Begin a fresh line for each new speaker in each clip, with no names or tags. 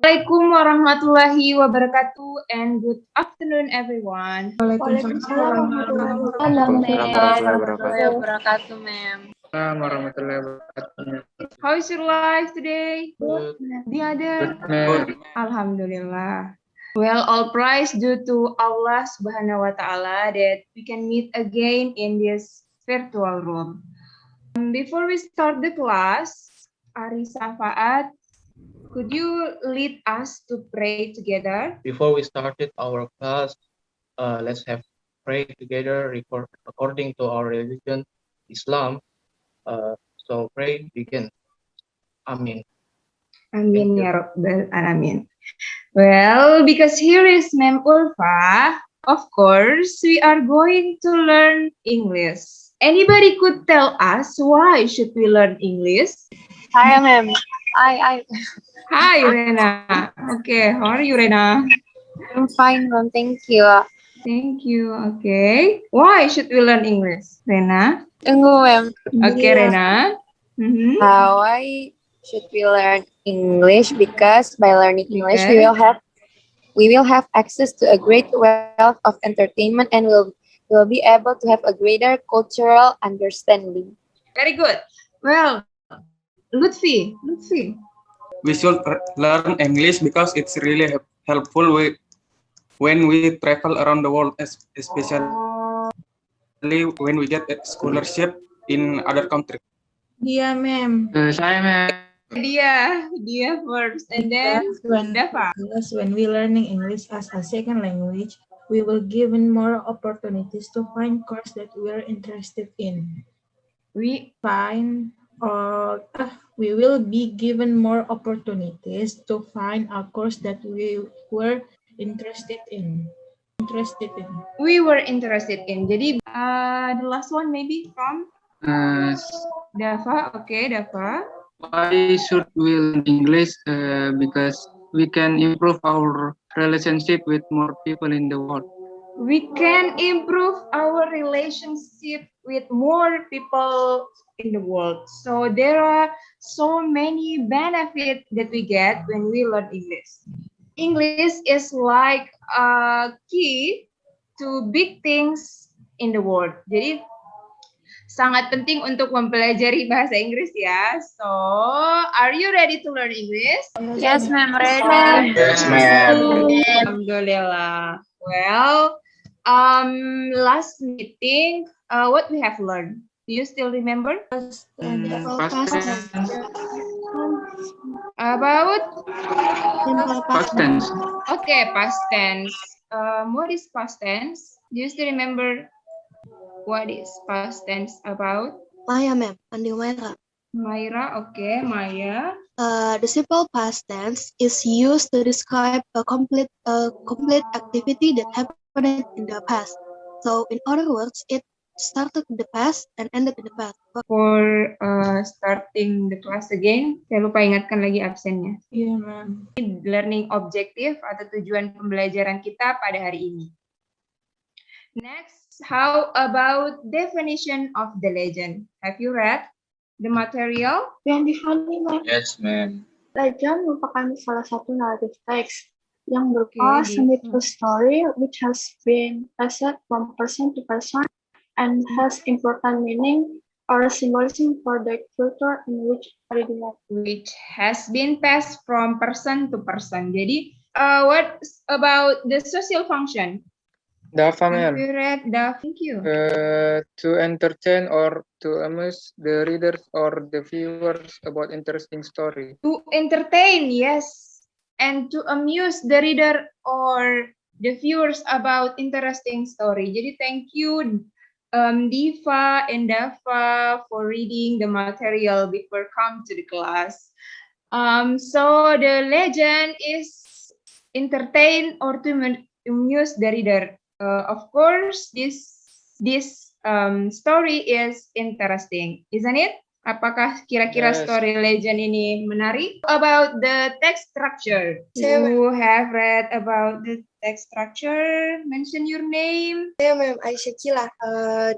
Assalamualaikum warahmatullahi wabarakatuh and good afternoon everyone.
Waalaikumsalam
warahmatullahi wabarakatuh,
ma'am.
warahmatullahi wabarakatuh.
How is your life today?
Good.
The other?
Good.
Alhamdulillah. Well, all praise due to Allah Subhanahu wa Ta'ala that we can meet again in this virtual room. Before we start the class, Ari Safaat, could you lead us to pray together?
Before we started our class, let's have pray together according to our religion, Islam. So pray begin. Amin.
Amin ya Rabbal Alamin. Well, because here is Ma'am Ulfa, of course, we are going to learn English. Anybody could tell us why should we learn English?
Hi, ma'am. I.
Hi, Rena. Okay, how are you, Rena?
I'm fine, ma'am. Thank you.
Thank you. Okay. Why should we learn English, Rena?
Tunggu, ma'am.
Okay, Rena.
Why should we learn English? Because by learning English, we
Because-
will have access to a great wealth of entertainment and will be able to have a greater cultural understanding.
Very good. Well, Lutfi.
We should learn English because it's really helpful when we travel around the world, especially when we get a scholarship in other countries.
Dia, ma'am.
Saya ma'am.
Dia first, and then Dava.
Because when we learning English as a second language, we will given more opportunities to find course that we are interested in. We will be given more opportunities to find a course that we were interested in.
We were interested in. Jadi the last one maybe from Dava. Okay, Dava.
Why should we learn English? Because we can improve our relationship with more people in the world.
We can improve our relationship with more people in the world. So there are so many benefits that we get when we learn English. English is like a key to big things in the world. Jadi sangat penting untuk mempelajari bahasa Inggris ya. So, are you ready to learn English?
Yes, ma'am. Ready.
Yes, ma'am.
Alhamdulillah. Well, last meeting, what we have learned? Do you still remember?
Past
About?
tense.
Okay, past tense. What is past tense? Do you still remember what is past tense about?
Maya, ma'am. Andi Maira.
Maira, okay, Maya.
The simple past tense is used to describe a complete activity that happened in the past. So, in other words, it started in the past and ended in the past.
For starting the class again, saya lupa ingatkan lagi absennya.
Yeah, ma'am.
Learning objective atau tujuan pembelajaran kita pada hari ini. Next, how about definition of the legend? Have you read the material?
Yang difahami, ma'am.
Yes, ma'am.
Legend merupakan salah satu naratif teks yang berupa
Okay,
mythical story which has been passed from person to person and has important meaning or symbolism for the culture in which originated.
Which has been passed from person to person. Jadi, what about the social function?
Dava,
Have
ma'am.
you read the? Thank you.
To entertain or to amuse the readers or the viewers about interesting story.
To entertain, yes, and to amuse the reader or the viewers about interesting story. Jadi, thank you, Diva and Dava, for reading the material before come to the class. So the legend is entertain or to amuse the reader. Of course, this story is interesting, isn't it? Apakah kira-kira
Yes.
story legend ini menarik? About the text structure, you have read about the text structure. Mention your name.
Yeah, ma'am. Aisyah Kila.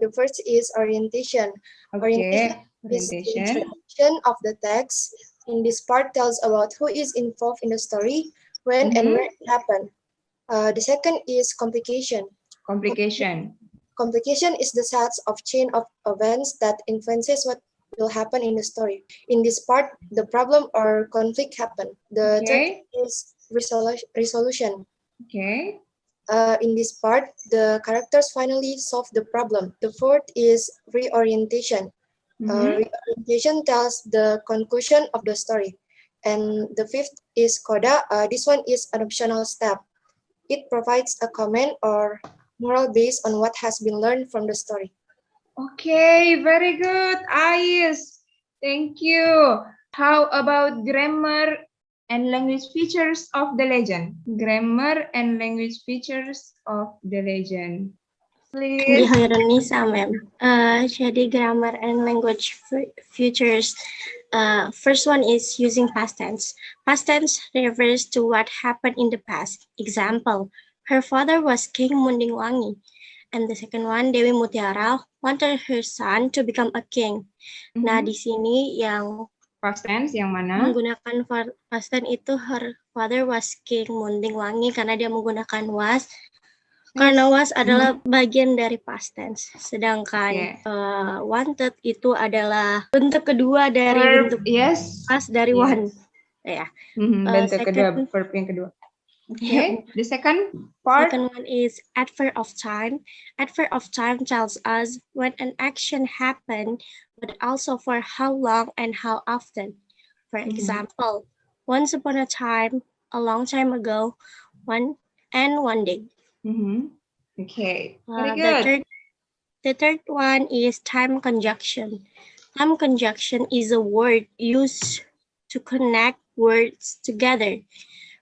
The first is orientation.
Okay,
Is the
orientation.
introduction of the text.
In this part tells about who is involved in the story, when and where it happened. The second is complication.
Complication.
Complication is the set of chain of events that influences what will happen in the story. In this part, the problem or conflict happen. The
Okay.
third is resolution.
Okay.
In this part, the characters finally solve the problem. The fourth is reorientation. Reorientation tells the conclusion of the story. And the fifth is coda. This one is an optional step. It provides a comment or moral based on what has been learned from the story.
Okay, very good, Ais. Thank you. How about grammar and language features of the legend? Grammar and language features of the legend.
Di
Please.
Hoironisa, ma'am. Jadi grammar and language features. First one is using past tense. Past tense refers to what happened in the past. Example, her father was King Mundingwangi. And the second one, Dewi Mutiara wanted her son to become a king. Nah, di sini yang
Past tense yang mana?
menggunakan past tense itu her father was King Mundingwangi karena dia menggunakan was. Karena was adalah bagian dari past tense, sedangkan wanted itu adalah bentuk kedua dari
Verb,
bentuk past dari one. Ya.
Bentuk kedua, verb yang kedua. Okay. The second part.
Second one is adverb of time. Adverb of time tells us when an action happened, but also for how long and how often. For example, once upon a time, a long time ago, one day.
Okay, very good.
The third one is time conjunction. Time conjunction is a word used to connect words together.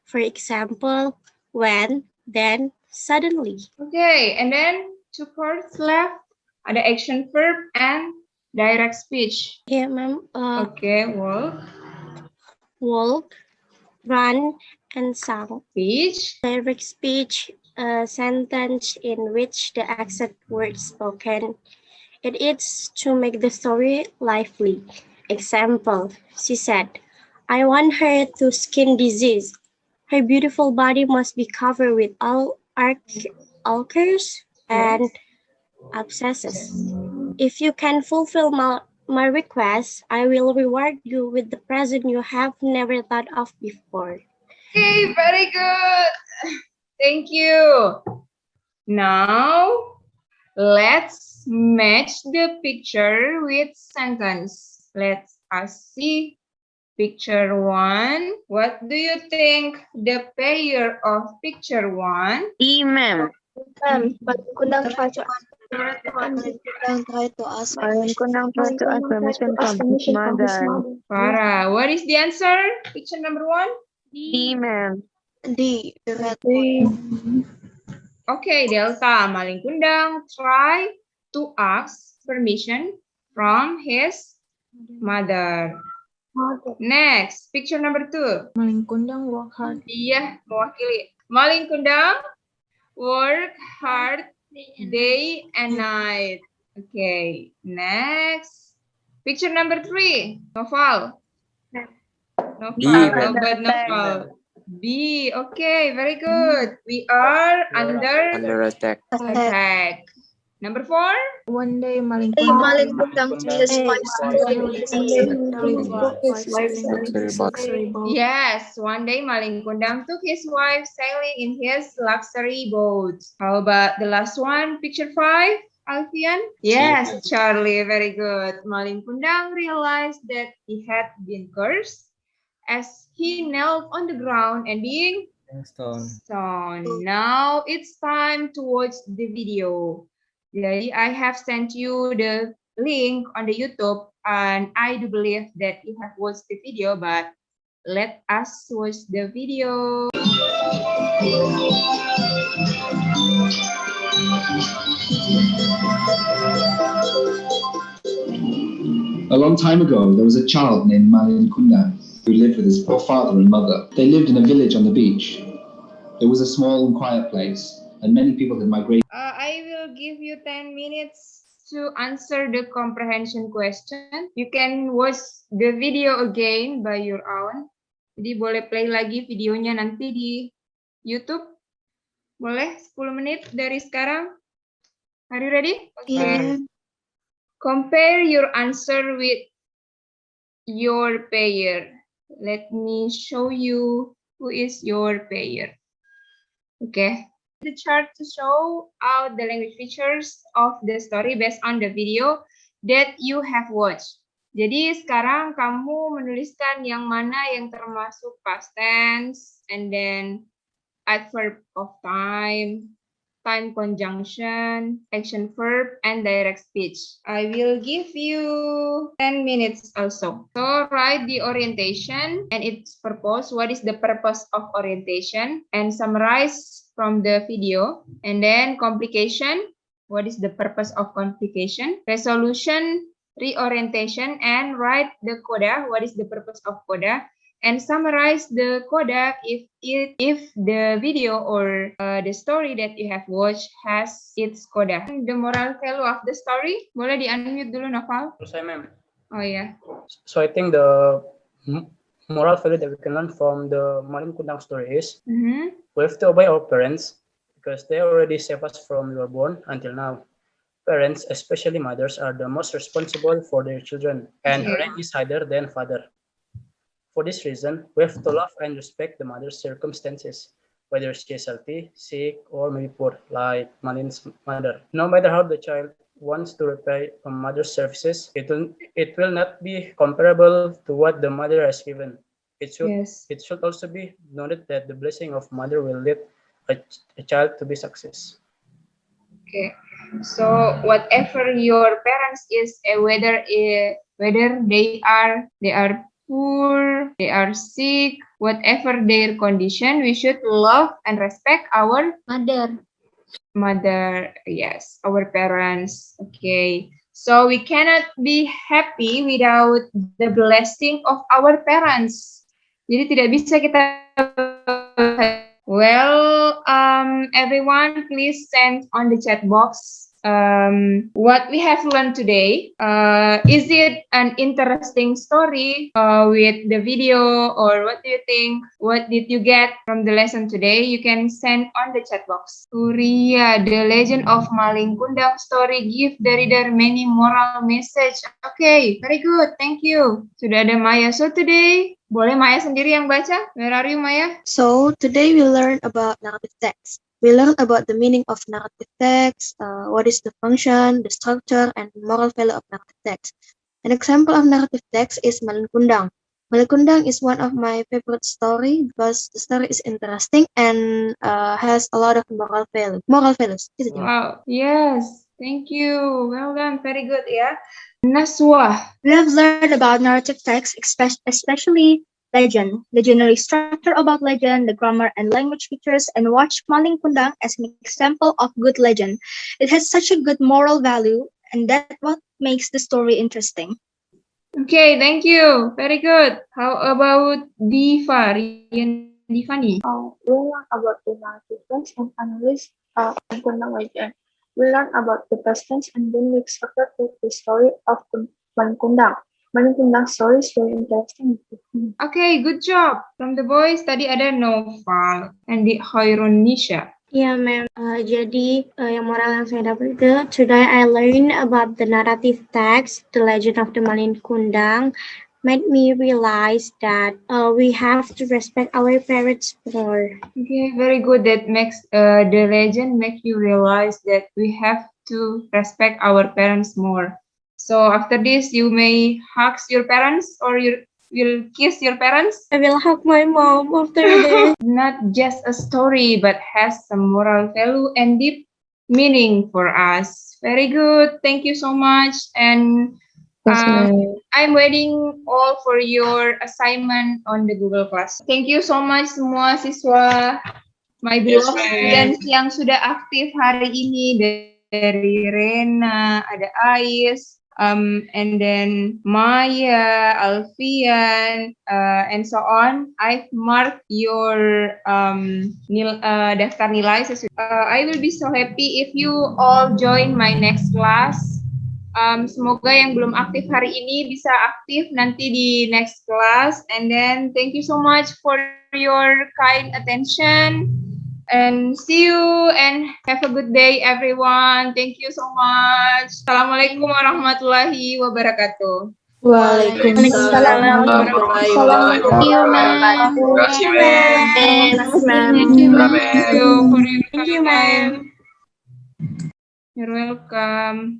For example, when, then, suddenly.
Okay, and then two parts left. Ada action verb and direct speech.
Yeah, ma'am.
Okay,
Walk, run, and song.
Speech.
Direct speech, a sentence in which the exact words spoken. It is to make the story lively. Example, she said, I want her to skin disease. Her beautiful body must be covered with all ulcers and abscesses. If you can fulfill my request, I will reward you with the present you have never thought of before.
Okay, very good. Thank you. Now, let's match the picture with sentence. Let us see picture 1. What do you think the pair of picture 1?
D, ma'am.
Kundang try to ask
permission from his mother.
Farah, what is the answer? Picture number 1?
D, ma'am.
D, the red
Okay, Delta. Maling Kundang try to ask permission from his mother. Next, picture number 2.
Maling Kundang work hard.
Iya, mewakili. Maling Kundang work hard day and night. Okay, next. Picture number 3. Novel. Novel. B. Okay, very good. We are under
attack.
Number 4.
One day Maling
Kundang took his
Yes, one day Maling Kundang took his wife sailing in his luxury boat. How about the last one, picture 5, Alfian? Yes, Charlie, very good. Maling Kundang realized that he had been cursed as he knelt on the ground and being stoned. Now it's time to watch the video. Jadi, I have sent you the link on the YouTube, and I do believe that you have watched the video, but let us watch the video.
A long time ago, there was a child named Maling Kundang who lived with his poor father and mother. They lived in a village on the beach. It was a small and quiet place, and many people had migrated.
I will give you 10 minutes to answer the comprehension question. You can watch the video again by your own. Jadi boleh play lagi videonya nanti di YouTube. Boleh 10 menit dari sekarang. Are you ready?
Yeah.
Compare your answer with your pair. Let me show you who is your pair. Okay. The chart to show out the language features of the story based on the video that you have watched. Jadi sekarang kamu menuliskan yang mana yang termasuk past tense, and then adverb of time, time conjunction, action verb, and direct speech. I will give you 10 minutes also. So write the orientation and its purpose. What is the purpose of orientation? And summarize from the video. And then complication. What is the purpose of complication? Resolution, reorientation, and write the coda. What is the purpose of coda? And summarize the coda if the video or the story that you have watched has its coda. The moral value of the story, boleh di-unmute dulu, Noval?
Saya, ma'am.
Oh yeah.
So I think the moral value that we can learn from the Malin Kundang story is we have to obey our parents because they already saved us from we were born until now. Parents, especially mothers, are the most responsible for their children, and rank is higher than father. For this reason, we have to love and respect the mother's circumstances, whether she is healthy, sick, or maybe poor, like Malin's mother. No matter how the child wants to repay a mother's services, it will not be comparable to what the mother has given. It should also be noted that the blessing of mother will lead a child to be success.
Okay, so whatever your parents is, whether they are poor, they are sick, whatever their condition, we should love and respect our mother, yes, our parents. Okay, so we cannot be happy without the blessing of our parents. Jadi tidak bisa kita. Well, everyone, please send on the chat box what we have learned today. Is it an interesting story with the video, or what do you think? What did you get from the lesson today? You can send on the chat box. Surya, the legend of Malin Kundang story give the reader many moral message. Okay, very good. Thank you. Sudah ada Maya. So today, boleh Maya sendiri yang baca? Where are you, Maya?
So today we learn about narrative text. We learn about the meaning of narrative text, what is the function, the structure, and moral value of narrative text. An example of narrative text is Malin Kundang. Malin Kundang is one of my favorite story because the story is interesting and has a lot of moral values. Is it?
Wow, yes. Thank you. Well done. Very good, yeah. Naswa.
We have learned about narrative text, especially legend, the general structure about legend, the grammar and language features, and watch Malin Kundang as an example of good legend. It has such a good moral value, and that's what makes the story interesting.
Okay, thank you. Very good. How about Diva? Divani?
We learn about the narrative text and analyze Malin Kundang legend. We learn about the past tense and then we extracted the story of Malin Kundang. Malin Kundang story is very interesting.
Okay, good job. From the boys, tadi ada Noval and di Hoirunisha.
Ya, ma'am. Jadi, yang moral yang saya dapat itu, today I learned about the narrative text, the legend of the Malin Kundang, made me realize that we have to respect our parents more.
Okay, very good. That makes the legend make you realize that we have to respect our parents more. So after this, you may hug your parents or you will kiss your parents.
I will hug my mom after this.
Not just a story, but has some moral value and deep meaning for us. Very good. Thank you so much. And I'm waiting all for your assignment on the Google Class. Thank you so much semua siswa. My beloved students yang sudah aktif hari ini, dari Rena, ada Ais, and then Maya, Alfian, and so on. I've marked your daftar nilai. I will be so happy if you all join my next class Semoga yang belum aktif hari ini bisa aktif nanti di next class. And then thank you so much for your kind attention. And see you and have a good day everyone. Thank you so much. Assalamualaikum warahmatullahi wabarakatuh.
Waalaikumsalam warahmatullahi wabarakatuh.
Terima kasih, ma'am.
Thank you for your time. You're welcome.